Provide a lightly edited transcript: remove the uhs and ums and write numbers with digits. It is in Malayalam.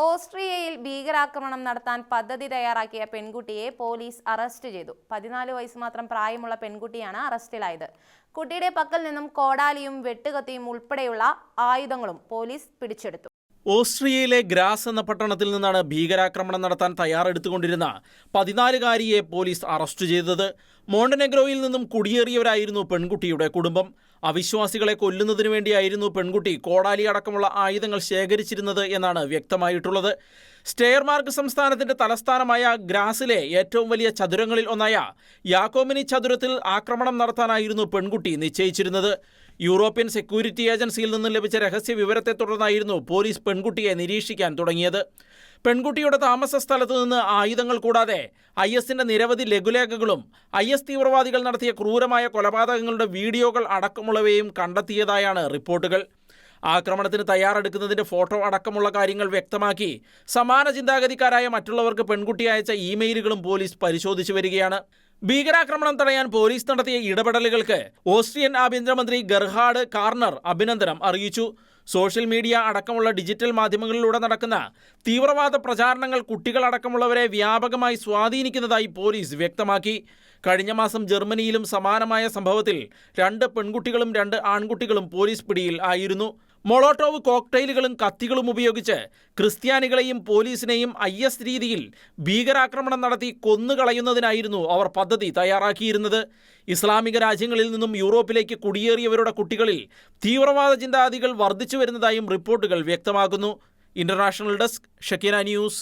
ഓസ്ട്രിയയിൽ ഭീകരാക്രമണം നടത്താൻ പദ്ധതി തയ്യാറാക്കിയ പെൺകുട്ടിയെ പോലീസ് അറസ്റ്റ് ചെയ്തു. 14 വയസ്സ് മാത്രം പ്രായമുള്ള പെൺകുട്ടിയാണ് അറസ്റ്റിലായത്. കുട്ടിയുടെ പക്കൽ നിന്നും കോടാലിയും വെട്ടുകത്തിയും ഉൾപ്പെടെയുള്ള ആയുധങ്ങളും പോലീസ് പിടിച്ചെടുത്തു. ഓസ്ട്രിയയിലെ ഗ്രാസ് എന്ന പട്ടണത്തിൽ നിന്നാണ് ഭീകരാക്രമണം നടത്താൻ തയ്യാറെടുത്തുകൊണ്ടിരുന്ന 14-കാരിയെ പോലീസ് അറസ്റ്റ് ചെയ്തത്. മോണ്ടനെഗ്രോയിൽ നിന്നും കുടിയേറിയവരായിരുന്നു പെൺകുട്ടിയുടെ കുടുംബം. അവിശ്വാസികളെ കൊല്ലുന്നതിനു വേണ്ടിയായിരുന്നു പെൺകുട്ടി കോടാലി അടക്കമുള്ള ആയുധങ്ങൾ ശേഖരിച്ചിരുന്നത് എന്നാണ് വ്യക്തമായിട്ടുള്ളത്. സ്റ്റെയർമാർക്ക് സംസ്ഥാനത്തിന്റെ തലസ്ഥാനമായ ഗ്രാസിലെ ഏറ്റവും വലിയ ചതുരങ്ങളിൽ ഒന്നായ യാക്കോമിനി ചതുരത്തിൽ ആക്രമണം നടത്താനായിരുന്നു പെൺകുട്ടി നിശ്ചയിച്ചിരുന്നത്. യൂറോപ്യൻ സെക്യൂരിറ്റി ഏജൻസിയിൽ നിന്ന് ലഭിച്ച രഹസ്യ വിവരത്തെ തുടർന്നായിരുന്നു പോലീസ് പെൺകുട്ടിയെ നിരീക്ഷിക്കാൻ തുടങ്ങിയത്. പെൺകുട്ടിയുടെ താമസ സ്ഥലത്തു നിന്ന് ആയുധങ്ങൾ കൂടാതെ IS-ന്റെ നിരവധി ലഘുലേഖകളും IS തീവ്രവാദികൾ നടത്തിയ ക്രൂരമായ കൊലപാതകങ്ങളുടെ വീഡിയോകൾ അടക്കമുള്ളവയും കണ്ടെത്തിയതായാണ് റിപ്പോർട്ടുകൾ. ആക്രമണത്തിന് തയ്യാറെടുക്കുന്നതിൻ്റെ ഫോട്ടോ അടക്കമുള്ള കാര്യങ്ങൾ വ്യക്തമാക്കി സമാന ചിന്താഗതിക്കാരായ മറ്റുള്ളവർക്ക് പെൺകുട്ടി അയച്ച ഇമെയിലുകളും പോലീസ് പരിശോധിച്ചു വരികയാണ്. ഭീകരാക്രമണം തടയാൻ പോലീസ് നടത്തിയ ഇടപെടലുകൾക്ക് ഓസ്ട്രിയൻ ആഭ്യന്തരമന്ത്രി ഗെർഹാർഡ് കാർണർ അഭിനന്ദനം അറിയിച്ചു. സോഷ്യൽ മീഡിയ അടക്കമുള്ള ഡിജിറ്റൽ മാധ്യമങ്ങളിലൂടെ നടക്കുന്ന തീവ്രവാദ പ്രചാരണങ്ങൾ കുട്ടികളടക്കമുള്ളവരെ വ്യാപകമായി സ്വാധീനിക്കുന്നതായി പോലീസ് വ്യക്തമാക്കി. കഴിഞ്ഞ മാസം ജർമ്മനിയിലും സമാനമായ സംഭവത്തിൽ 2 പെൺകുട്ടികളും 2 ആൺകുട്ടികളും പോലീസ് പിടിയിൽ ആയിരുന്നു. മൊളോട്ടോവ് കോക്ടെയിലുകളും കത്തികളും ഉപയോഗിച്ച് ക്രിസ്ത്യാനികളെയും പോലീസിനെയും IS രീതിയിൽ ഭീകരാക്രമണം നടത്തി കൊന്നുകളയുന്നതിനായിരുന്നു അവർ പദ്ധതി തയ്യാറാക്കിയിരുന്നത്. ഇസ്ലാമിക രാജ്യങ്ങളിൽ നിന്നും യൂറോപ്പിലേക്ക് കുടിയേറിയവരുടെ കുട്ടികളിൽ തീവ്രവാദ ചിന്താഗതികൾ വർദ്ധിച്ചു വരുന്നതായും റിപ്പോർട്ടുകൾ വ്യക്തമാക്കുന്നു. International desk, Shekinah news.